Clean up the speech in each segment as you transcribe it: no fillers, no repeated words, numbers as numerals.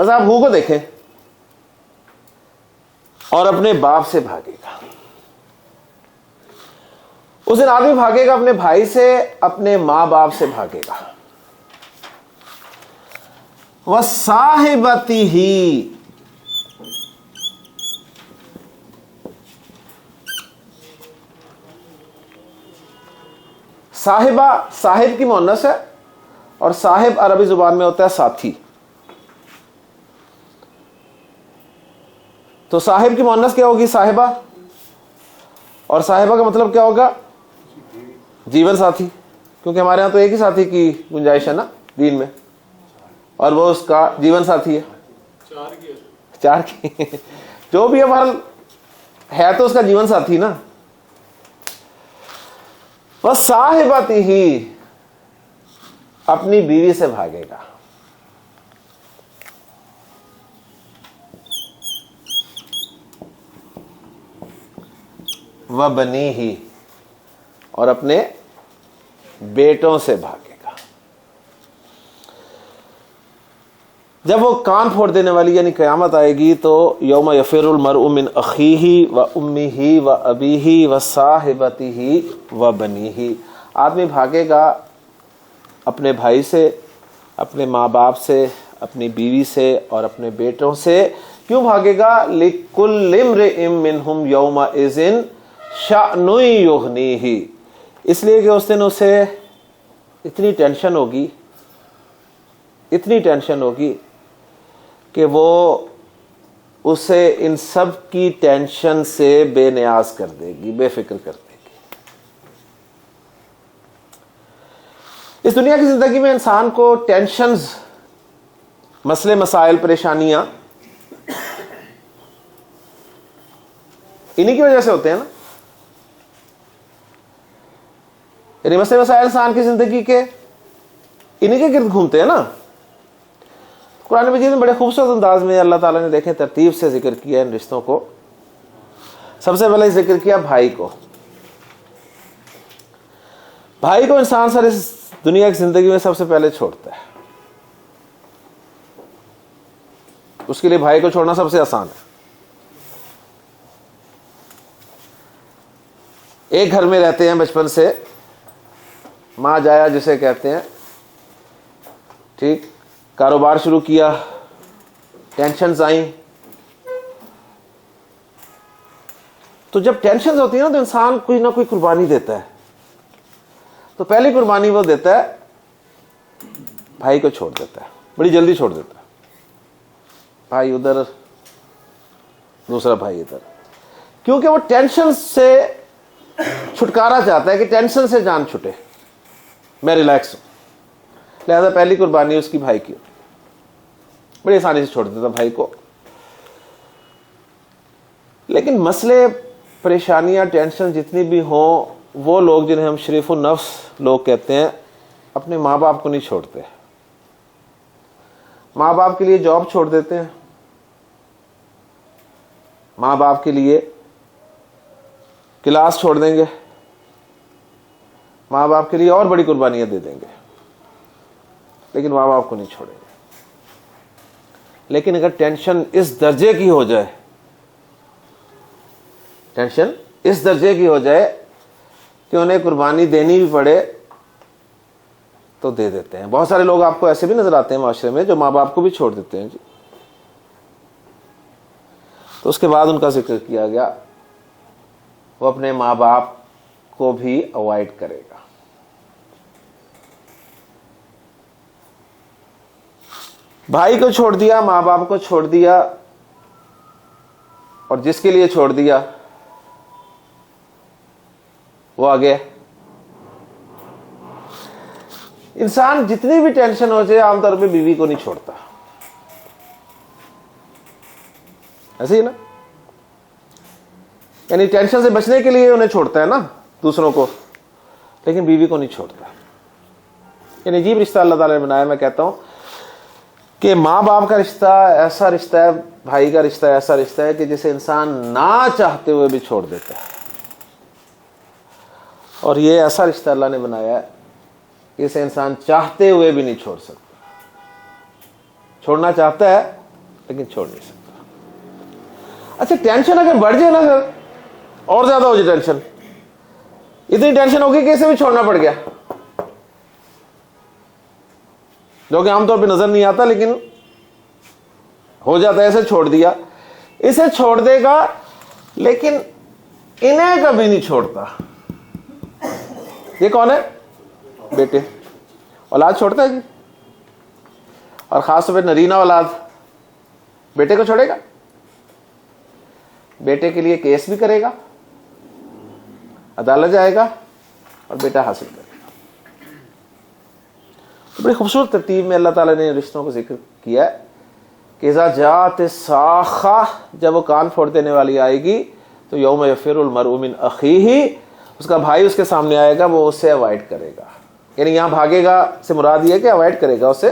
بس آپ ہو کو دیکھیں، اور اپنے باپ سے بھاگے گا. اس دن آدمی بھاگے گا اپنے بھائی سے، اپنے ماں باپ سے بھاگے گا. وَصَاحِبَتِهِ، صاحبہ صاحب کی مؤنث ہے، اور صاحب عربی زبان میں ہوتا ہے ساتھی. تو صاحب کی مؤنث کیا ہوگی؟ صاحبہ. اور صاحبہ کا مطلب کیا ہوگا؟ جیون ساتھی. کیونکہ ہمارے ہاں تو ایک ہی ساتھی کی گنجائش ہے نا دین میں، اور وہ اس کا جیون ساتھی ہے. چار کی جو بھی ہمارا ہے تو اس کا جیون ساتھی نا. بس صاحبتی ہی، اپنی بیوی سے بھاگے گا. وبنی ہی، اور اپنے بیٹوں سے بھاگے گا. جب وہ کان پھوڑ دینے والی یعنی قیامت آئے گی تو یوم یفر المرء من اخیہ و امہ و ابیہ و صاحبتہ و بنیہ. آدمی بھاگے گا اپنے بھائی سے، اپنے ماں باپ سے، اپنی بیوی سے اور اپنے بیٹوں سے. کیوں بھاگے گا؟ لِكُلِّ امْرِئٍ مِّنْهُمْ يَوْمَئِذٍ شَأْنٌ يُغْنِيهِ، اس لیے کہ اس دن اسے اتنی ٹینشن ہوگی، اتنی ٹینشن ہوگی کہ وہ اسے ان سب کی ٹینشن سے بے نیاز کر دے گی، بے فکر کر دے گی. اس دنیا کی زندگی میں انسان کو ٹینشنز، مسئلے مسائل، پریشانیاں انہی کی وجہ سے ہوتے ہیں نا. یعنی مسئلے مسائل انسان کی زندگی کے انہی کے گرد گھومتے ہیں نا. قرآن مجید میں بڑے خوبصورت انداز میں اللہ تعالیٰ نے دیکھیں ترتیب سے ذکر کیا ان رشتوں کو. سب سے پہلے ذکر کیا بھائی کو. بھائی کو انسان سر اس دنیا کی زندگی میں سب سے پہلے چھوڑتا ہے. اس کے لیے بھائی کو چھوڑنا سب سے آسان ہے. ایک گھر میں رہتے ہیں بچپن سے، ماں جایا جسے کہتے ہیں، ٹھیک، کاروبار شروع کیا، ٹینشنز آئیں. تو جب ٹینشنز ہوتی ہیں نا تو انسان کوئی نہ کوئی قربانی دیتا ہے. تو پہلی قربانی وہ دیتا ہے، بھائی کو چھوڑ دیتا ہے، بڑی جلدی چھوڑ دیتا ہے. بھائی ادھر، دوسرا بھائی ادھر. کیونکہ وہ ٹینشن سے چھٹکارا چاہتا ہے کہ ٹینشن سے جان چھٹے، میں ریلیکس ہوں. لہذا پہلی قربانی اس کی بھائی کی، بڑی آسانی سے چھوڑ دیتا بھائی کو. لیکن مسئلے، پریشانیاں، ٹینشن جتنی بھی ہوں، وہ لوگ جنہیں ہم شریف النفس لوگ کہتے ہیں، اپنے ماں باپ کو نہیں چھوڑتے. ماں باپ کے لیے جاب چھوڑ دیتے ہیں، ماں باپ کے لیے کلاس چھوڑ دیں گے، ماں باپ کے لیے اور بڑی قربانیاں دے دیں گے، لیکن ماں باپ کو نہیں چھوڑیں گے. لیکن اگر ٹینشن اس درجے کی ہو جائے، ٹینشن اس درجے کی ہو جائے کہ انہیں قربانی دینی بھی پڑے تو دے دیتے ہیں. بہت سارے لوگ آپ کو ایسے بھی نظر آتے ہیں معاشرے میں جو ماں باپ کو بھی چھوڑ دیتے ہیں جی. تو اس کے بعد ان کا ذکر کیا گیا، وہ اپنے ماں باپ کو بھی اوائڈ کرے گا. بھائی کو چھوڑ دیا، ماں باپ کو چھوڑ دیا، اور جس کے لیے چھوڑ دیا وہ آگے. انسان جتنی بھی ٹینشن ہو جائے عام طور پہ بیوی کو نہیں چھوڑتا، ایسے ہی نا. یعنی ٹینشن سے بچنے کے لیے انہیں چھوڑتا ہے نا دوسروں کو، لیکن بیوی کو نہیں چھوڑتا. یعنی عجیب رشتہ اللہ تعالیٰ نے بنایا. میں کہتا ہوں کہ ماں باپ کا رشتہ ایسا رشتہ ہے، بھائی کا رشتہ ایسا رشتہ ہے کہ جسے انسان نہ چاہتے ہوئے بھی چھوڑ دیتا ہے. اور یہ ایسا رشتہ اللہ نے بنایا ہے کہ اسے انسان چاہتے ہوئے بھی نہیں چھوڑ سکتا. چھوڑنا چاہتا ہے لیکن چھوڑ نہیں سکتا. اچھا ٹینشن اگر بڑھ جائے نا سر, اور زیادہ ہو جائے ٹینشن, اتنی ٹینشن ہوگی کہ اسے بھی چھوڑنا پڑ گیا, جو کہ عام طور پہ نظر نہیں آتا لیکن ہو جاتا ہے, اسے چھوڑ دیا, اسے چھوڑ دے گا لیکن انہیں کبھی نہیں چھوڑتا. یہ کون ہے؟ بیٹے. اولاد چھوڑتا ہے جی, اور خاص طور پہ نرینہ اولاد بیٹے کو چھوڑے گا؟ بیٹے کے لیے کیس بھی کرے گا, عدالت جائے گا اور بیٹا حاصل کرے گا. تو بڑی خوبصورت ترتیب میں اللہ تعالیٰ نے رشتوں کو ذکر کیا ہے کہ اذا جاءت الصاخہ, جب وہ کان پھوڑ دینے والی آئے گی تو یوم یفر المرء من اخیہ, اس کا بھائی اس کے سامنے آئے گا, وہ اسے اوائڈ کرے گا. یعنی یہاں بھاگے گا سے مراد یہ کہ اوائڈ کرے گا اسے.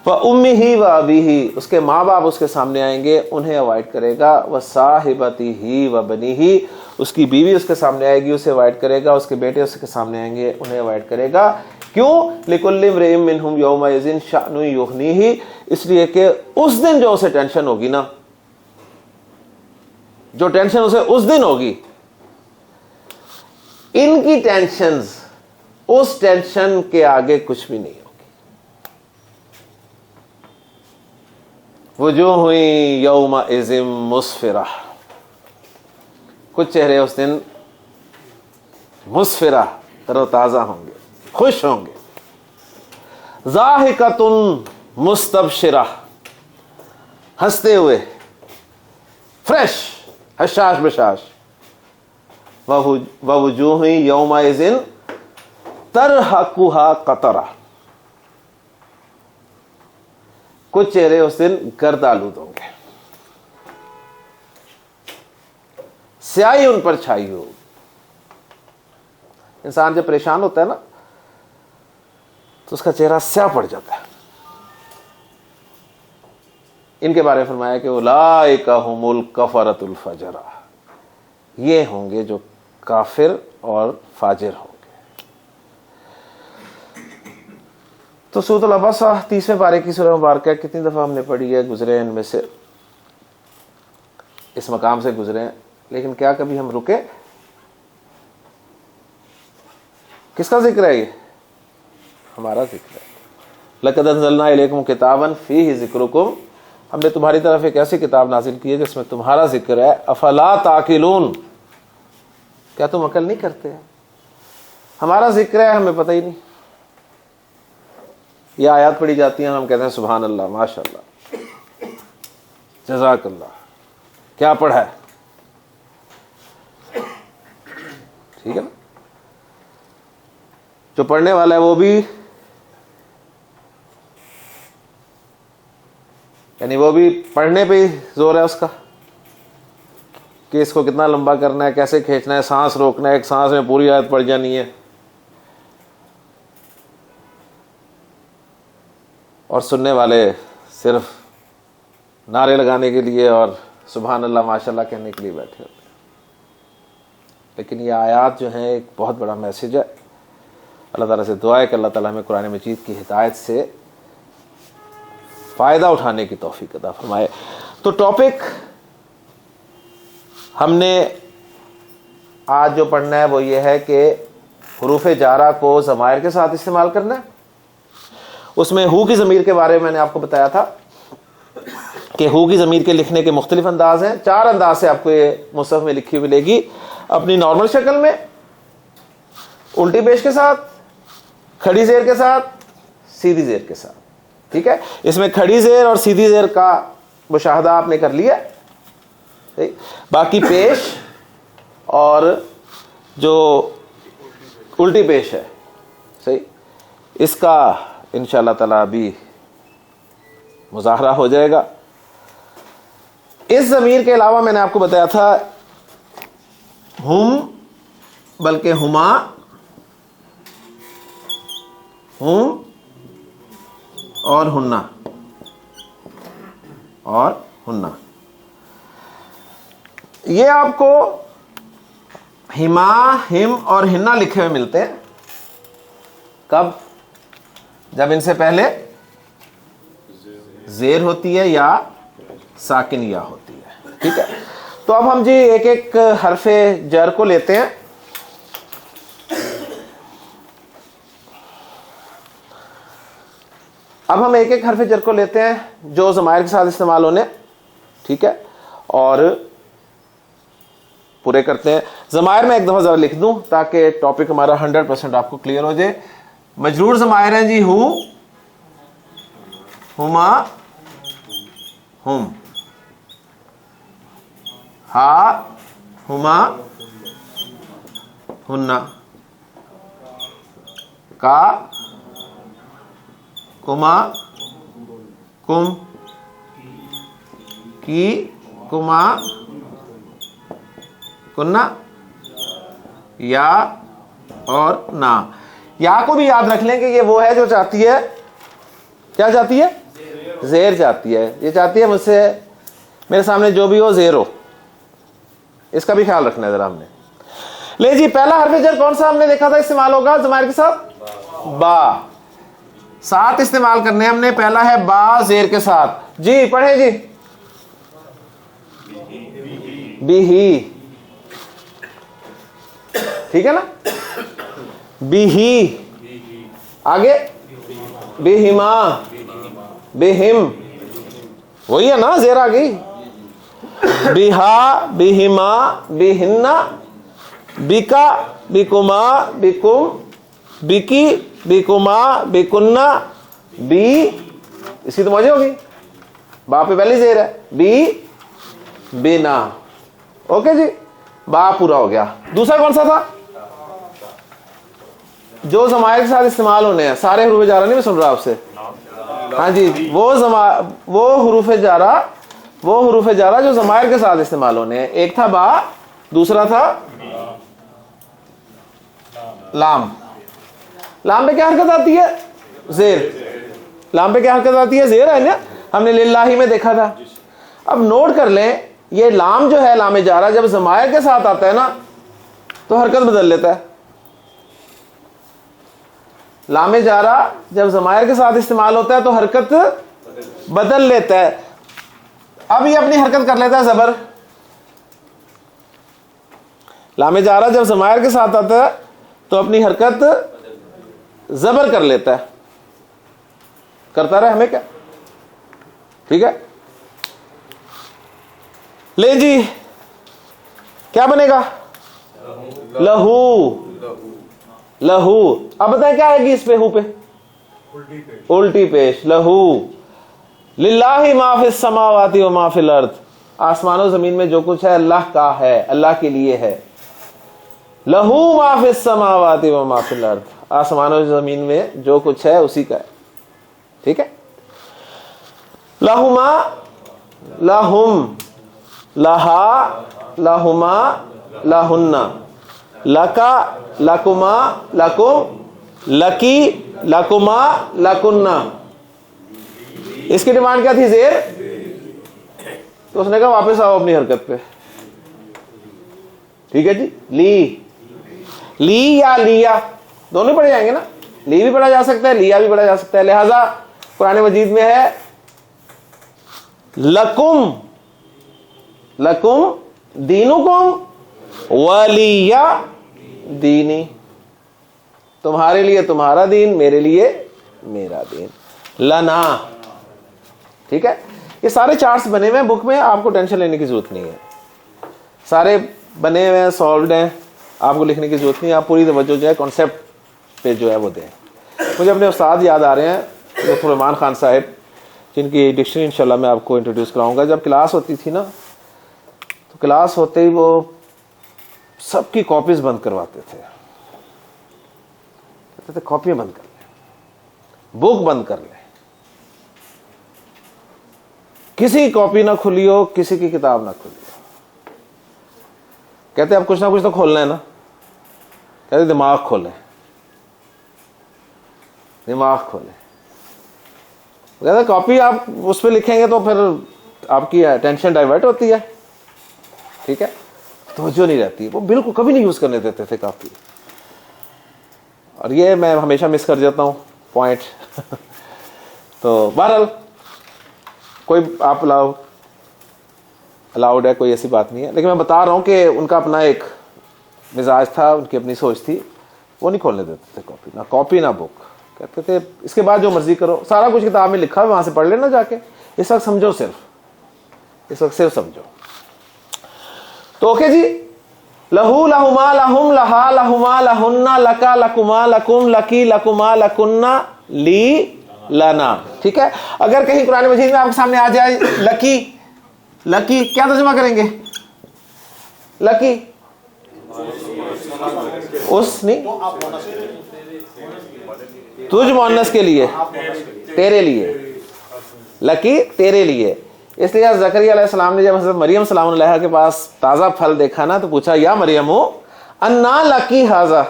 وَأُمِّهِ وَأَبِيهِ, اس کے ماں باپ اس کے سامنے آئیں گے, انہیں اوائڈ کرے گا. وَصَاحِبَتِهِ وَبَنِيهِ, اس کی بیوی اس کے سامنے آئے گی, اسے اوائڈ کرے گا. اس کے بیٹے اس کے سامنے آئیں گے, انہیں اوائڈ کرے گا. کیوں؟ لِكُلِّ امْرِئٍ مِّنْهُمْ يَوْمَئِذٍ شَأْنٌ يُغْنِيهِ, اس لیے کہ اس دن جو اسے ٹینشن ہوگی نا, جو ٹینشن اسے اس دن ہوگی, ان کی ٹینشنز اس ٹینشن کے آگے کچھ بھی نہیں ہوگی. وجوہ ہوئی یومئذ مسفرہ, کچھ چہرے اس دن مسفرہ, تر و تازہ ہوں گے, خوش ہوں گے. ضاحکۃ مستبشرہ, ہنستے ہوئے, فریش, حشاش بشاش. ووجوہ یومئذ ترہقھا قطرہ, کچھ چہرے اس دن گرد آلود ہوں گے, سیاہی ان پر چھائی ہو. انسان جب پریشان ہوتا ہے نا تو اس کا چہرہ سیاہ پڑ جاتا ہے. ان کے بارے میں فرمایا کہ اولئک ھم الکفرۃ الفجرہ, یہ ہوں گے جو کافر اور فاجر ہوں گے. تو سورۃ العبس 30ویں پارے کی سورہ مبارکہ کتنی دفعہ ہم نے پڑھی ہے, گزرے ہیں ان میں سے, اس مقام سے گزرے ہیں, لیکن کیا کبھی ہم رکے؟ کس کا ذکر ہے یہ؟ ہمارا ذکر ہے. لَقَدْ أَنزَلْنَا إِلَيْكُمْ كِتَابًا فِيهِ ذِكْرُكُمْ, ہم نے تمہاری طرف ایک ایسی کتاب نازل کی ہے جس میں تمہارا ذکر ہے. افلا تعقلون, کیا تم عقل نہیں کرتے؟ ہمارا ذکر ہے, ہمیں پتہ ہی نہیں. یہ آیات پڑھی جاتی ہیں, ہم کہتے ہیں سبحان اللہ, ماشاء اللہ, جزاک اللہ, کیا پڑھا ہے. ٹھیک ہے نا, جو پڑھنے والا ہے وہ بھی, یعنی وہ بھی پڑھنے پہ ہی زور ہے اس کا کہ اس کو کتنا لمبا کرنا ہے, کیسے کھینچنا ہے, سانس روکنا ہے, ایک سانس میں پوری آیت پڑھ جانی ہے. اور سننے والے صرف نعرے لگانے کے لیے اور سبحان اللہ ماشاءاللہ کہنے کے لیے بیٹھے ہوتے ہیں. لیکن یہ آیات جو ہیں ایک بہت بڑا میسج ہے. اللہ تعالیٰ سے دعا ہے کہ اللہ تعالیٰ ہمیں قرآن مجید کی ہدایت سے فائدہ اٹھانے کی توفیق عطا فرمائے. تو ٹاپک ہم نے آج جو پڑھنا ہے وہ یہ ہے کہ حروف جارہ کو ضمائر کے ساتھ استعمال کرنا ہے. اس میں ہو کی ضمیر کے بارے میں نے آپ کو بتایا تھا کہ ہو کی ضمیر کے لکھنے کے مختلف انداز ہیں. 4 انداز سے آپ کو یہ مصحف میں لکھی ہوئی ملے گی. اپنی نارمل شکل میں, الٹی پیش کے ساتھ, کھڑی زیر کے ساتھ, سیدھی زیر کے ساتھ. ٹھیک ہے, اس میں کھڑی زیر اور سیدھی زیر کا مشاہدہ آپ نے کر لیا. باقی پیش اور جو الٹی پیش ہے, صحیح, اس کا انشاءاللہ تعالیٰ ابھی مظاہرہ ہو جائے گا. اس ضمیر کے علاوہ میں نے آپ کو بتایا تھا ہم, بلکہ ہما, ہم اور ہننا, اور ہننا. یہ آپ کو ہما, ہم اور ہننا لکھے ہوئے ملتے ہیں. کب؟ جب ان سے پہلے زیر ہوتی ہے یا ساکن یا ہوتی ہے. ٹھیک ہے, تو اب ہم جی ایک ایک حرف جر کو لیتے ہیں. اب ہم ایک ایک حرف جر کو لیتے ہیں جو ضمائر کے ساتھ استعمال ہونے. ٹھیک ہے, اور پورے کرتے ہیں. ضمائر میں ایک دفعہ ذرا لکھ دوں تاکہ ٹاپک ہمارا 100% آپ کو کلیئر ہو جائے. مجرور ضمائر ہیں جی ہو, ہما, ہم, ہا, ہما, ہننا, کا, کما, کم, کی, کما, کننا, یا اور نا. یا کو بھی یاد رکھ لیں کہ یہ وہ ہے جو چاہتی ہے, کیا چاہتی ہے, زیر چاہتی ہے. یہ چاہتی ہے مجھ سے میرے سامنے جو بھی ہو زیر ہو. اس کا بھی خیال رکھنا ہے ذرا ہم نے. لے جی, پہلا حرف جر کون سا ہم نے دیکھا تھا استعمال ہوگا ضمائر کے ساتھ؟ با. ساتھ استعمال کرنے ہم نے. پہلا ہے با زیر کے ساتھ. جی پڑھیں جی. بی ہی, ٹھیک ہے نا, بی ہی. آگے بہما, بہم, وہی ہے نا, زیر آ گئی. بہا, بہما, بہننا, بکا, بکما, بکم, بکی, بکما, بکننا, بی. اس کی تو موجود ہوگی, با پہ پہلی زیر ہے. بی, بنا. اوکے جی, با پورا ہو گیا. دوسرا کون سا تھا جو ضمائر کے ساتھ استعمال ہونے ہیں؟ سارے حروف جارہ نہیں میں سن رہا آپ سے. ہاں جی, وہ حروف جارہ جو ضمائر کے ساتھ استعمال ہونے ہیں. ایک تھا با, دوسرا تھا لام. لام پہ کیا حرکت آتی ہے؟ زیر. لام پہ کیا حرکت آتی ہے؟ زیر ہے نا, ہم نے للہ میں دیکھا تھا. اب نوٹ کر لیں, یہ لام جو ہے لام جارہ جب ضمائر کے ساتھ آتا ہے نا تو حرکت بدل لیتا ہے. لام جارہ جب ضمائر کے ساتھ استعمال ہوتا ہے تو حرکت بدل لیتا ہے. اب یہ اپنی حرکت کر لیتا ہے زبر. لام جارہ جب ضمائر کے ساتھ آتا ہے تو اپنی حرکت زبر کر لیتا ہے. کرتا رہے, ہمیں کیا. ٹھیک ہے, لے جی, کیا بنے گا؟ لہو. لہو. اب بتائیں کیا آئے گی اس پہ؟ ہو پہ الٹی پیش. لہو. للہ ما فی السماوات و ما فی الارض. آسمان و زمین میں جو کچھ ہے اللہ کا ہے, اللہ کے لیے ہے. لہو ما فی السماوات و ما فی الارض. آسمان و زمین میں جو کچھ ہے اسی کا ہے. ٹھیک ہے. لہما, لہم, لہا, لہما, لہنہ, لکا, لکما, لکم, لکی, لکما, لکنہ. اس کی ڈیمانڈ کیا تھی؟ زیر. تو اس نے کہا واپس آؤ اپنی حرکت پہ. ٹھیک ہے جی. لی, لی یا لیا دونوں پڑھے جائیں گے نا. لی بھی پڑھا جا سکتا ہے, لیا بھی پڑھا جا سکتا ہے. لہذا قرآن مجید میں ہے لکم, لکم دینکم ولی دینی. تمہارے لیے تمہارا دین, میرے لیے میرا دین. لنا. ٹھیک ہے. یہ سارے چارٹس بنے ہوئے ہیں بک میں, آپ کو ٹینشن لینے کی ضرورت نہیں ہے. سارے بنے ہوئے ہیں, سالوڈ ہیں, آپ کو لکھنے کی ضرورت نہیں ہے. آپ پوری توجہ جو ہے کانسیپٹ پہ جو ہے وہ دیں. مجھے اپنے استاد یاد آ رہے ہیں, ڈاکٹر رحمان خان صاحب, جن کی ڈکشنری انشاءاللہ میں آپ کو انٹروڈیوس کراؤں گا. جب کلاس ہوتی تھی نا تو کلاس ہوتے ہی وہ سب کی کاپیز بند کرواتے تھے. کہتے تھے کاپیاں بند کر لیں, بک بند کر لیں, کسی کاپی نہ کھلی ہو, کسی کی کتاب نہ کھلی ہو. کہتے اب کچھ نہ کچھ تو کھولنا ہے نا. کہتے دماغ کھولیں, دماغ کھولیں. کہتے کاپی آپ اس پہ لکھیں گے تو پھر آپ کی اٹینشن ڈائیورٹ ہوتی ہے. ٹھیک ہے, توجہ نہیں رہتی. وہ بالکل کبھی نہیں یوز کرنے دیتے تھے کاپی. اور یہ میں ہمیشہ مس کر جاتا ہوں پوائنٹ. تو بہرحال کوئی آپ لاؤ الاؤڈ ہے، کوئی ایسی بات نہیں ہے، لیکن میں بتا رہا ہوں کہ ان کا اپنا ایک مزاج تھا، ان کی اپنی سوچ تھی، وہ نہیں کھولنے دیتے تھے کاپی نہ بک، کہتے تھے اس کے بعد جو مرضی کرو، سارا کچھ کتاب میں لکھا ہے وہاں سے پڑھ لینا جا کے، اس وقت سمجھو، اس وقت صرف سمجھو۔ تو اوکے جی، لہو لہما لہم لہا لہما لہن لکا لکما لکم لکی لکما لکنا لی لنا، ٹھیک ہے۔ اگر کہیں قرآن مجید میں آپ کے سامنے آ جائے لکی، لکی کیا ترجمہ کریں گے؟ لکی اس نہیں، تجھ مؤنث کے لیے، تیرے لیے، لکی تیرے لیے۔ اس لیے زکریا علیہ السلام نے جب حضرت مریم سلام علیہ کے پاس تازہ پھل دیکھا نا تو پوچھا یا مریم انا لکی ھذا،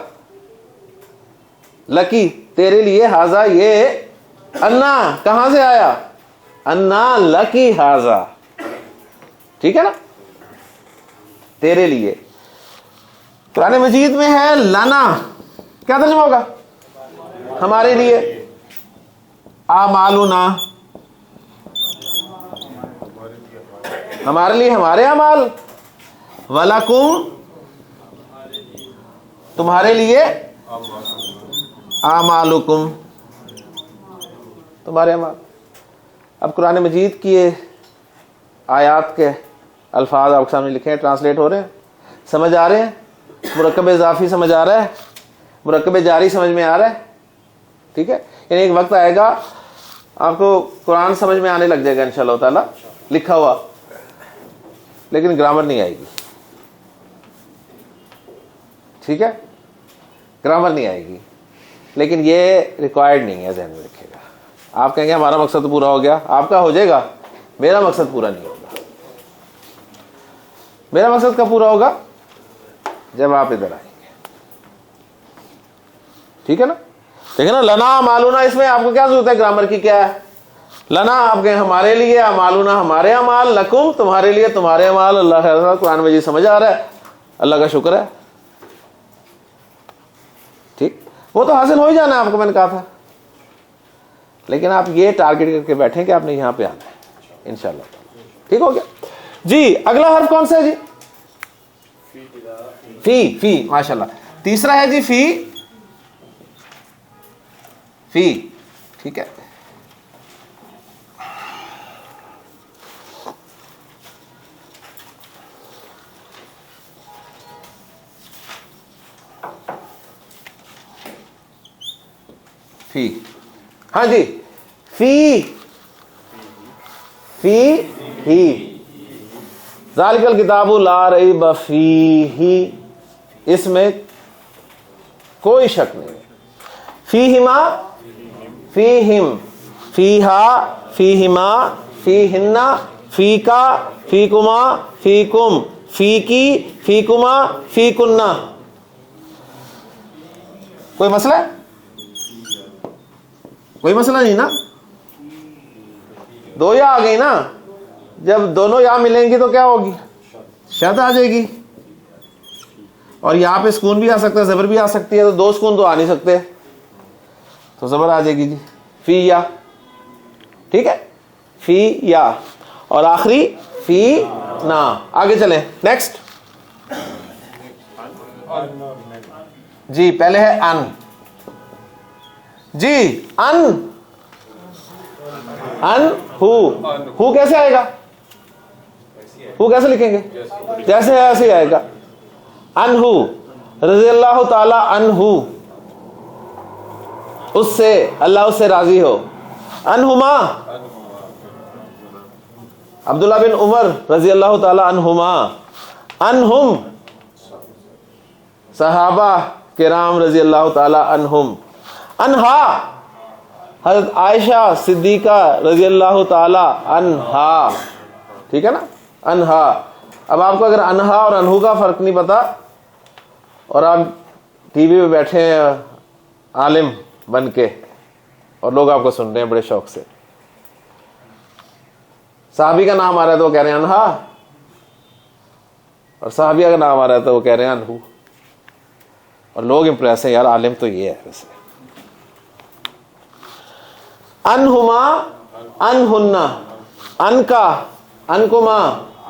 لکی تیرے لیے، ھذا یہ، انا کہاں سے آیا؟ انا لکی ھذا، ٹھیک ہے نا، تیرے لیے۔ قرآن مجید میں ہے لنا، کیا ترجمہ ہوگا؟ ہمارے لیے، اعمالنا، ہمارے لیے ہمارے اعمال، وَلَكُمْ تمہارے لیے، اعمالکم تمہارے اعمال۔ اب قرآن مجید کی آیات کے الفاظ آپ کے سامنے لکھے ہیں، ٹرانسلیٹ ہو رہے ہیں، سمجھ آ رہے ہیں؟ مرکب اضافی سمجھ آ رہا ہے، مرکب جاری سمجھ میں آ رہا ہے، ٹھیک ہے۔ یعنی ایک وقت آئے گا آپ کو قرآن سمجھ میں آنے لگ جائے گا انشاءاللہ تعالیٰ لکھا ہوا، لیکن گرامر نہیں آئے گی، ٹھیک ہے، گرامر نہیں آئے گی، لیکن یہ ریکوائرڈ نہیں ہے، ذہن میں رکھے گا۔ آپ کہیں گے ہمارا مقصد پورا ہو گیا، آپ کا ہو جائے گا، میرا مقصد پورا نہیں ہوگا۔ میرا مقصد کب پورا ہوگا؟ جب آپ ادھر آئیں گے، ٹھیک ہے نا۔ دیکھیں نا، لنا مالونا، اس میں آپ کو کیا ضرورت ہے گرامر کی؟ کیا ہے لنا؟ آپ کہیں ہمارے لیے، مالونا ہمارے اعمال، لکم تمہارے لیے تمہارے اعمال۔ اللہ خیر، قرآن مجید سمجھ آ رہا ہے، اللہ کا شکر ہے، ٹھیک۔ وہ تو حاصل ہو ہی جانا ہے، آپ کو میں نے کہا تھا، لیکن آپ یہ ٹارگٹ کر کے بیٹھیں کہ آپ نے یہاں پہ آنا ہے انشاءاللہ، ٹھیک ہو گیا جی۔ اگلا حرف کون سا ہے جی؟ فی، فی، ماشاءاللہ۔ تیسرا ہے جی فی، فی، ٹھیک ہے۔ فی، ہاں جی، فی، فی ہی، ذالک الکتاب لا ریب فیہ، اس میں کوئی شک نہیں۔ فیہما، فیہم، فیہا، فیہما، فیہن، فیکا، فیکما، فیکم، فیکی، فیکما، فیکنہ۔ کوئی مسئلہ ہے؟ کوئی مسئلہ نہیں نا؟ دو یا آ گئی نا، جب دونوں یا ملیں گی تو کیا ہوگی؟ شد آ جائے گی، اور یہاں پہ سکون بھی آ سکتا ہے، زبر بھی آ سکتی ہے، تو دو سکون تو آ نہیں سکتے، تو زبر آ جائے گی جی، فی یا، ٹھیک ہے، فی یا، اور آخری فی نا۔ آگے چلیں، نیکسٹ جی، پہلے ہے ان جی، ان ہو کیسے آئے گا؟ ہو کیسے لکھیں گے؟ جیسے ہے ایسے ہی آئے گا۔ انہو، رضی اللہ تعالی عنہ، اس سے، اللہ اس سے راضی ہو۔ انہما، عبداللہ بن عمر رضی اللہ تعالی عنہما۔ انہم، صحابہ کرام رضی اللہ تعالی عنہم۔ انہا، حضرت عائشہ صدیقہ رضی اللہ تعالی عنہا، ٹھیک ہے نا، انہا۔ اب آپ کو اگر انہا اور انہو کا فرق نہیں پتا، اور آپ ٹی وی پہ بیٹھے ہیں عالم بن کے، اور لوگ آپ کو سن رہے ہیں بڑے شوق سے، صحابی کا نام آ رہا ہے تو وہ کہہ رہے ہیں انہا، اور صحابیہ کا نام آ رہا ہے تو وہ کہہ رہے ہیں انہو، اور لوگ امپریس ہیں، یار عالم تو یہ ہے ویسے۔ انہما، انہن، ان کا، انکما،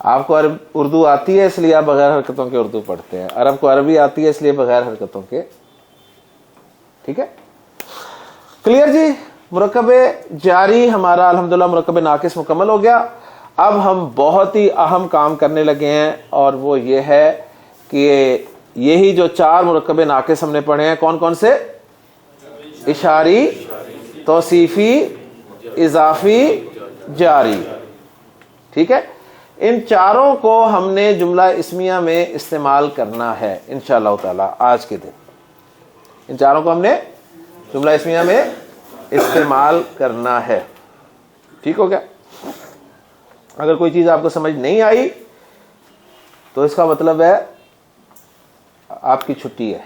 آپ کو اردو آتی ہے اس لیے آپ بغیر حرکتوں کے اردو پڑھتے ہیں, عرب کو عربی آتی ہے اس لیے بغیر حرکتوں کے. ٹھیک ہے, کلیئر جی. مرکب جاری ہمارا الحمدللہ مرکب ناقص مکمل ہو گیا. اب ہم بہت ہی اہم کام کرنے لگے ہیں, اور وہ یہ ہے کہ یہی جو 4 مرکب ناقص ہم نے پڑھے ہیں, کون کون سے؟ اشاری, توصیفی, اضافی, جاری. ٹھیک ہے, ان چاروں کو ہم نے جملہ اسمیہ میں استعمال کرنا ہے انشاءاللہ تعالی آج کے دن. ان چاروں کو ہم نے جملہ اسمیہ میں استعمال کرنا ہے. ٹھیک ہو گیا؟ اگر کوئی چیز آپ کو سمجھ نہیں آئی تو اس کا مطلب ہے آپ کی چھٹی ہے.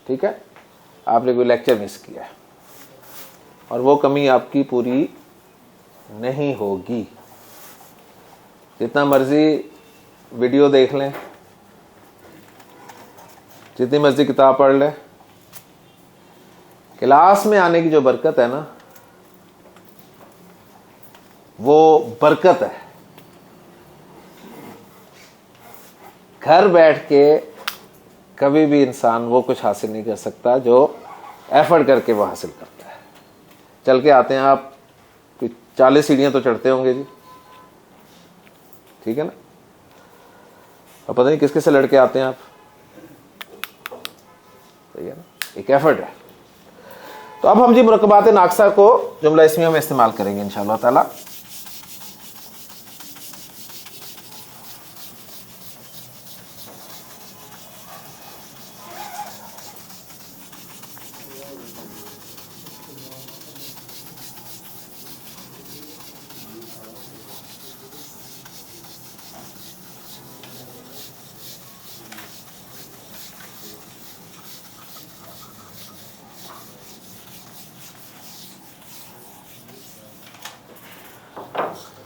ٹھیک ہے, آپ نے کوئی لیکچر مس کیا ہے, اور وہ کمی آپ کی پوری نہیں ہوگی. جتنا مرضی ویڈیو دیکھ لیں, جتنی مرضی کتاب پڑھ لیں, کلاس میں آنے کی جو برکت ہے نا, وہ برکت ہے. گھر بیٹھ کے کبھی بھی انسان وہ کچھ حاصل نہیں کر سکتا جو ایفرٹ کر کے وہ حاصل کرتا ہے. چل کے آتے ہیں آپ, 40 سیڑھیاں تو چڑھتے ہوں گے جی. ٹھیک ہے نا, اور پتہ نہیں کس کس سے لڑ کے آتے ہیں آپ. صحیح ہے نا, ایک ایفرٹ ہے. تو اب ہم جی مرکبات ناقصہ کو جملہ اسمیہ میں استعمال کریں گے انشاءاللہ تعالی.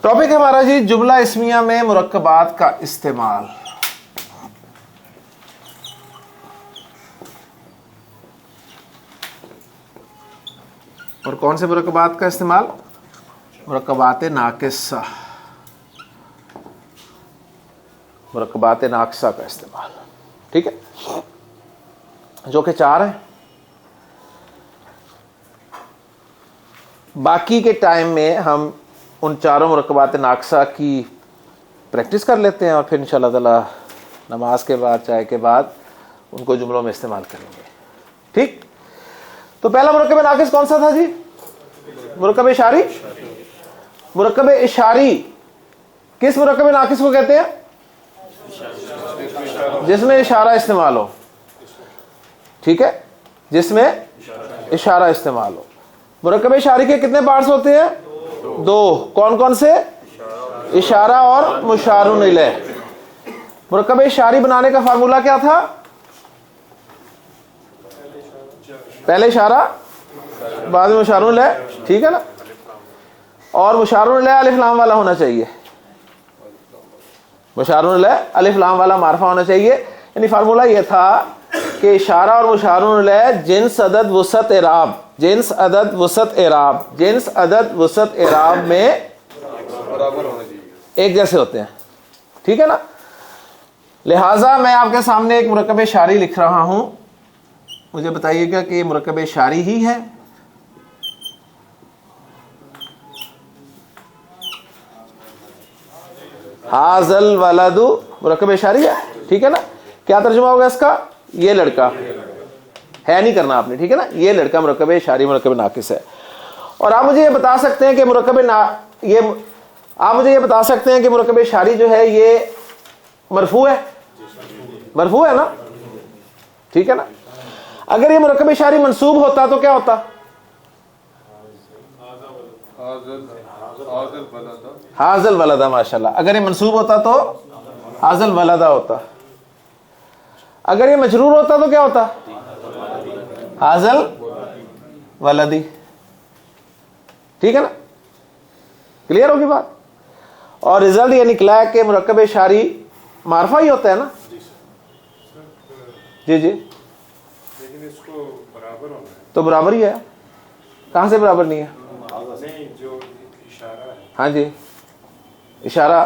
ٹاپک ہمارا جی جملہ اسمیہ میں مرکبات کا استعمال. اور کون سے مرکبات کا استعمال؟ مرکبات ناقصہ. مرکبات ناقصہ کا استعمال. ٹھیک ہے, جو کہ 4 ہیں. باقی کے ٹائم میں ہم ان 4 مرکبات ناقصہ کی پریکٹس کر لیتے ہیں, اور پھر انشاءاللہ تعالی نماز کے بعد, چائے کے بعد ان کو جملوں میں استعمال کریں گے. ٹھیک, تو پہلا مرکب ناقص کون سا تھا جی؟ مرکب اشاری. مرکب اشاری کس مرکب ناقص کو کہتے ہیں؟ جس میں اشارہ استعمال ہو. ٹھیک ہے, جس میں اشارہ استعمال ہو. مرکب اشاری کے کتنے پارٹس ہوتے ہیں؟ 2. کون کون سے؟ اشارہ اور مشار الیہ. مرکب اشاری بنانے کا فارمولا کیا تھا؟ پہلے اشارہ بعد میں مشار الیہ. ٹھیک ہے نا, اور مشار الیہ الف لام والا ہونا چاہیے. مشار الیہ الف لام والا معرفہ ہونا چاہیے. یعنی فارمولا یہ تھا کہ اشارہ اور مشار الیہ جنس عدد وسعت اعراب, جنس عدد وسعت اعراب, جنس عدد وسعت اعراب میں برابر ہونا چاہیے, ایک جیسے ہوتے ہیں. ٹھیک ہے نا, لہٰذا میں آپ کے سامنے ایک مرکب اشاری لکھ رہا ہوں. مجھے بتائیے گا کہ یہ مرکب اشاری ہی ہے. ھذا الولد مرکب اشاری ہے. ٹھیک ہے نا, کیا ترجمہ ہوگا اس کا؟ یہ لڑکا ہے, نہیں کرنا آپ نے. ٹھیک ہے نا, یہ لڑکا مرکب اشاری مرکب ناقص ہے. اور آپ مجھے یہ بتا سکتے ہیں کہ آپ مجھے یہ بتا سکتے ہیں کہ مرکب اشاری جو ہے یہ مرفوع ہے. مرفوع ہے نا. ٹھیک ہے نا, اگر یہ مرکب اشاری منصوب ہوتا تو کیا ہوتا؟ ھذا الولد. ماشاءاللہ, اگر یہ منصوب ہوتا تو ھذا الولد ہوتا. اگر یہ مجرور ہوتا تو کیا ہوتا؟ ھذا الولد. ٹھیک ہے نا, کلیئر ہوگی بات. اور رزلٹ یہ نکلا کہ مرکب اشاری معرفہ ہی ہوتا ہے نا. جی جی, لیکن اس کو برابر ہونا ہے. تو برابر ہی ہے. کہاں سے برابر نہیں ہے؟ نہیں, جو اشارہ ہے ہاں جی, اشارہ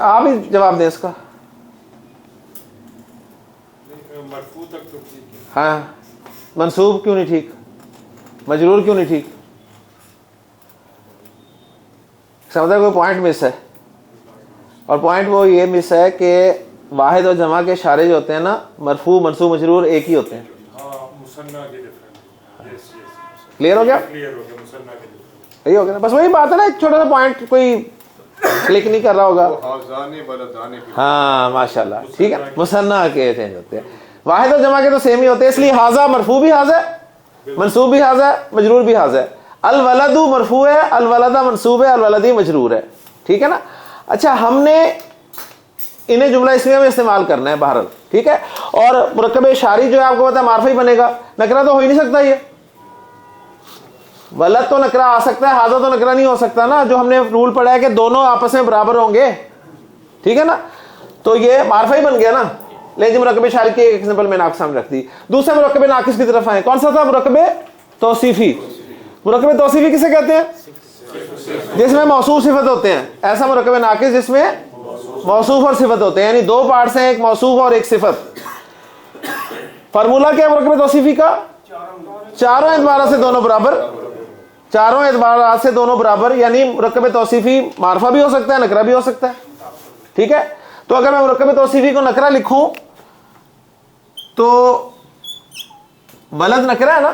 آپ ہی جواب دیں اس کا. مرفوع تک تو ٹھیک ہے. ہاں منصوب کیوں نہیں ٹھیک, مجرور کیوں نہیں ٹھیک؟ سمجھا کوئی پوائنٹ مس ہے, اور پوائنٹ وہ یہ مس ہے کہ واحد اور جمع کے اشارے جو ہوتے ہیں نا, مرفوع منصوب مجرور ایک ہی ہوتے ہیں. ہاں مثنیٰ کے ڈفرنٹ. یس یس کلیئر ہو گیا؟ کلیئر ہو گیا, مثنیٰ کے ڈفرنٹ. یہی ہو گیا نا, بس وہی بات ہے نا, ایک چھوٹا سا پوائنٹ کوئی کلک نہیں کر رہا ہوگا. آزانے بلدانے کے ہاں ماشاء اللہ ٹھیک ہے, مثنیٰ کے چینج ہوتے ہیں, واحد اور جمع کے تو سیم ہی ہوتے ہیں, اس لیے حاضہ مرفوع بھی حاضہ ہے, منصوب بھی حاضہ ہے, مجرور بھی حاضہ ہے. الولد مرفوع ہے, الولدہ منصوب ہے, الولدی مجرور ہے. ٹھیک ہے نا. اچھا ہم نے انہیں جملہ اسمیہ میں استعمال کرنا ہے بہرحال, ٹھیک ہے. اور مرکب اشاری جو ہے آپ کو پتا ہے معرفہ ہی بنے گا, نکرہ تو ہو ہی نہیں سکتا. یہ ولد تو نکرہ آ سکتا ہے, حاضہ تو نکرہ نہیں ہو سکتا نا, جو ہم نے رول پڑھا ہے کہ دونوں آپس میں برابر ہوں گے. ٹھیک ہے نا, تو یہ معرفہ ہی بن گیا نا. لیکن مرکب اشاری کی ایک ایگزامپل میں نے آپ کے سامنے رکھ دی. دوسرے مرکب ناقص کی طرف آئے, کون سا تھا؟ مرکب توصیفی. مرکب توصیفی کسے کہتے ہیں؟ جس میں موصوف صفت ہوتے ہیں. ایسا مرکب ناقص جس میں موصوف اور صفت ہوتے ہیں, یعنی دو پارٹس ہیں, ایک موصوف اور ایک صفت. فارمولہ کیا ہے مرکب توصیفی کا؟ چاروں اعتبارات سے دونوں برابر, چاروں اعتبارات سے دونوں برابر. یعنی مرکب توصیفی معرفہ بھی ہو سکتا ہے, نکرہ بھی ہو سکتا ہے. ٹھیک ہے. تو اگر میں مرکب توصیفی کو نکرہ لکھوں تو ولد نکرہ ہے نا,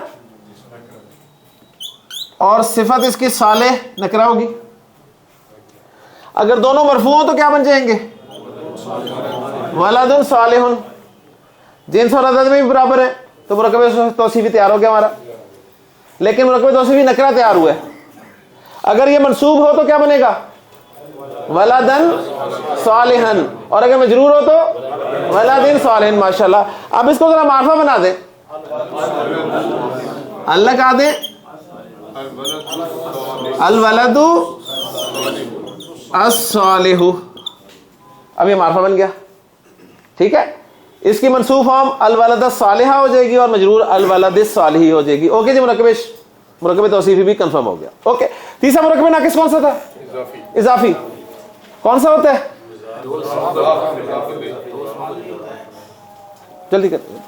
اور صفت اس کی صالح نکرہ ہوگی. اگر دونوں مرفوع ہوں تو کیا بن جائیں گے؟ ولد صالح. جنس اور عدد میں بھی برابر ہے, تو مرکب توصیفی تیار ہو گیا ہمارا. لیکن مرکب توصیفی نکرہ تیار ہوا ہے. اگر یہ منصوب ہو تو کیا بنے گا؟ ولدن صالحن. اور اگر مجرور ہو تو ولدن صالحن. ماشاءاللہ. اب اس کو ذرا معرفہ بنا دیں, اللہ کہا دیں الولد الصالح. اب یہ معرفہ بن گیا. ٹھیک ہے. اس کی منصوب فارم الولد الصالحہ ہو جائے گی اور مجرور الولد الصالح ہو جائے گی. اوکے جی, مرکب توصیفی بھی کنفرم ہو گیا. اوکے. تیسرا مرکب ناقص کون سا تھا؟ اضافی. کون سا ہوتا ہے؟ جلدی کرتے ہیں.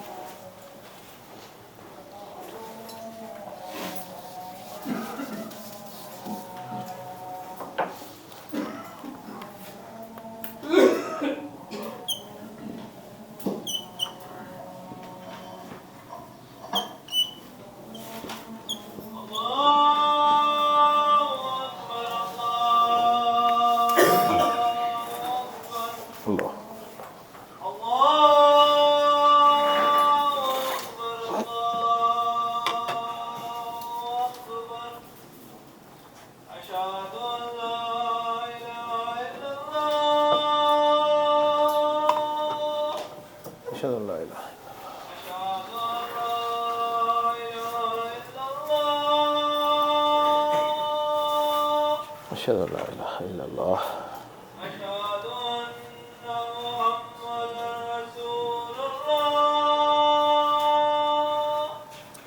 اشهد ان لا اله الا الله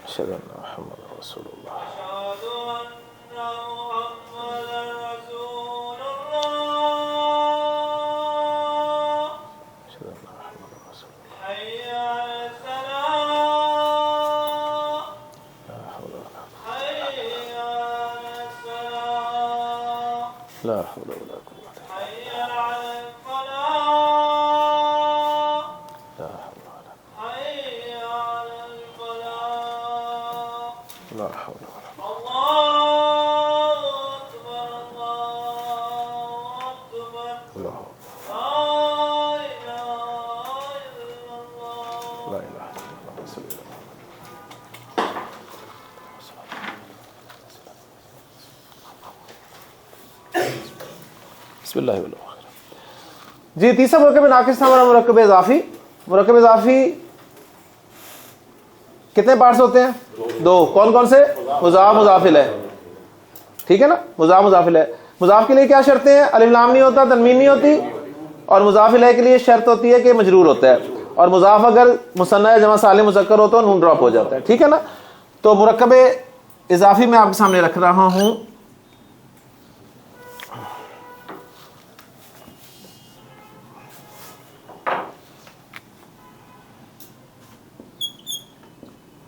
اشهد ان محمد رسول الله لا حول ولا قوة إلا بالله. لا حول ولا الله لا إله إلا الله رسول الله. بسم اللہ الرحمن الرحیم. جی تیسرا مرکب ناقص تھا ہمارا مرکب اضافی. مرکب اضافی کتنے پارٹس ہوتے ہیں؟ دو. کون کون سے؟ مضاف مضاف الیہ. ٹھیک ہے نا, مضاف مضاف الیہ. مضاف کے لیے کیا شرطیں ہیں؟ الف لام نہیں ہوتا, تنوین نہیں ہوتی, اور مضاف الیہ کے لیے شرط ہوتی ہے کہ مجرور ہوتا ہے, اور مضاف اگر مثنیٰ جمع سالم مذکر ہو تو نون ڈراپ ہو جاتا ہے. ٹھیک ہے نا. تو مرکب اضافی میں آپ کے سامنے رکھ رہا ہوں.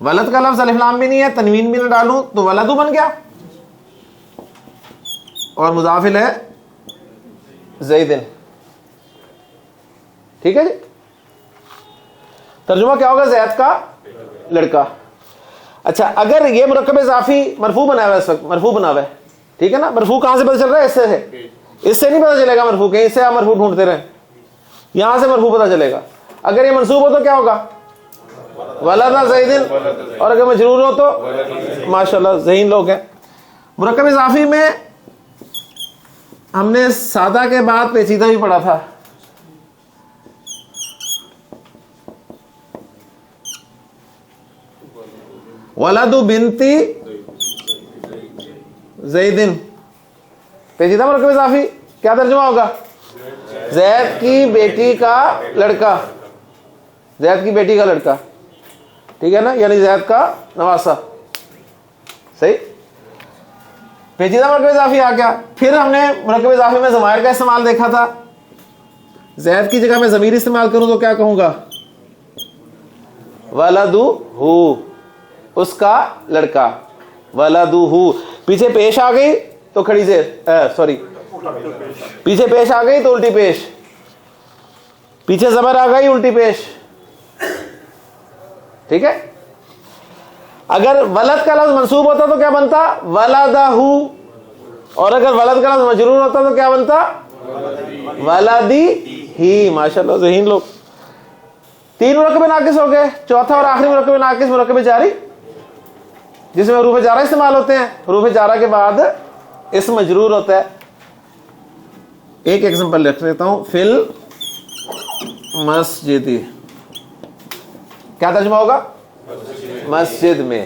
ولد کا لفظ الف لام بھی نہیں ہے, تنوین بھی نہ ڈالوں تو ولدو بن گیا, اور مضاف ہے زیدن. ٹھیک ہے جی, ترجمہ کیا ہوگا؟ زید کا لڑکا. اچھا اگر یہ مرکب اضافی مرفوع بنا ہوا ہے, اس وقت مرفوع بنا ہوا ہے, ٹھیک ہے نا, مرفوع کہاں سے پتہ چل رہا ہے؟ اس سے ہے, اس سے نہیں پتہ چلے گا مرفوع, کہیں سے آپ مرفوع ڈھونڈتے رہیں, یہاں سے مرفوع پتہ چلے گا. اگر یہ منصوب ہو تو کیا ہوگا؟ ولد زیدن, اور اگر مجرور ہو تو ماشاءاللہ ذہین لوگ ہیں. مرکب اضافی میں ہم نے سادہ کے بعد پیچیدہ بھی پڑھا تھا. ولد بنتی زیدن, پیچیدہ مرکب اضافی کیا ترجمہ ہوگا؟ زید کی بیٹی کا لڑکا, زید کی بیٹی کا لڑکا, ٹھیک ہے نا, یعنی زید کا نواسا. صحیح, پیچیدہ مرکب اضافی آ گیا. پھر ہم نے مرکب اضافی میں ضمائر کا استعمال دیکھا تھا. زید کی جگہ میں ضمیر استعمال کروں تو کیا کہوں گا؟ ولدہ, اس کا لڑکا, ولدہ. پیچھے پیش آ گئی تو کھڑی زیر, سوری, پیچھے پیش آ گئی تو الٹی پیش, پیچھے زبر آ گئی الٹی پیش. ٹھیک ہے. اگر ولد کا لفظ منصوب ہوتا تو کیا بنتا؟ ولدہ, اور اگر ولد کا لفظ مجرور ہوتا تو کیا بنتا؟ ولدی ہی. ماشاءاللہ ذہین لوگ. 3 مرکب ناقص ہو گئے. چوتھا اور آخری مرکب ناقص مرکب جاری, جس میں حروف جارہ استعمال ہوتے ہیں. حروف جارہ کے بعد اسم مجرور ہوتا ہے. ایک ایگزامپل لکھ لیتا ہوں. فل مسجدی, کیا ترجمہ ہوگا؟ مسجد میں.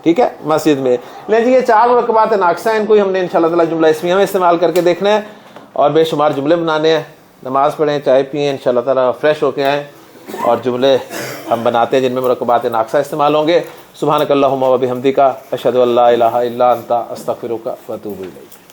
ٹھیک ہے, مسجد میں. لیکن یہ 4 مرکبات ناقصہ ہیں, ان کو ہم نے انشاءاللہ تعالی جملہ اسمیہ میں استعمال کر کے دیکھنا ہے, اور بے شمار جملے بنانے ہیں. نماز پڑھیں, چائے پئیں, انشاءاللہ تعالی فریش ہو کے آئیں, اور جملے ہم بناتے ہیں جن میں مرکبات ناقصہ استعمال ہوں گے. سبحانک اللہم و بحمدک, اشہد ان لا الہ الا انت, استغفرک و اتوب الیک.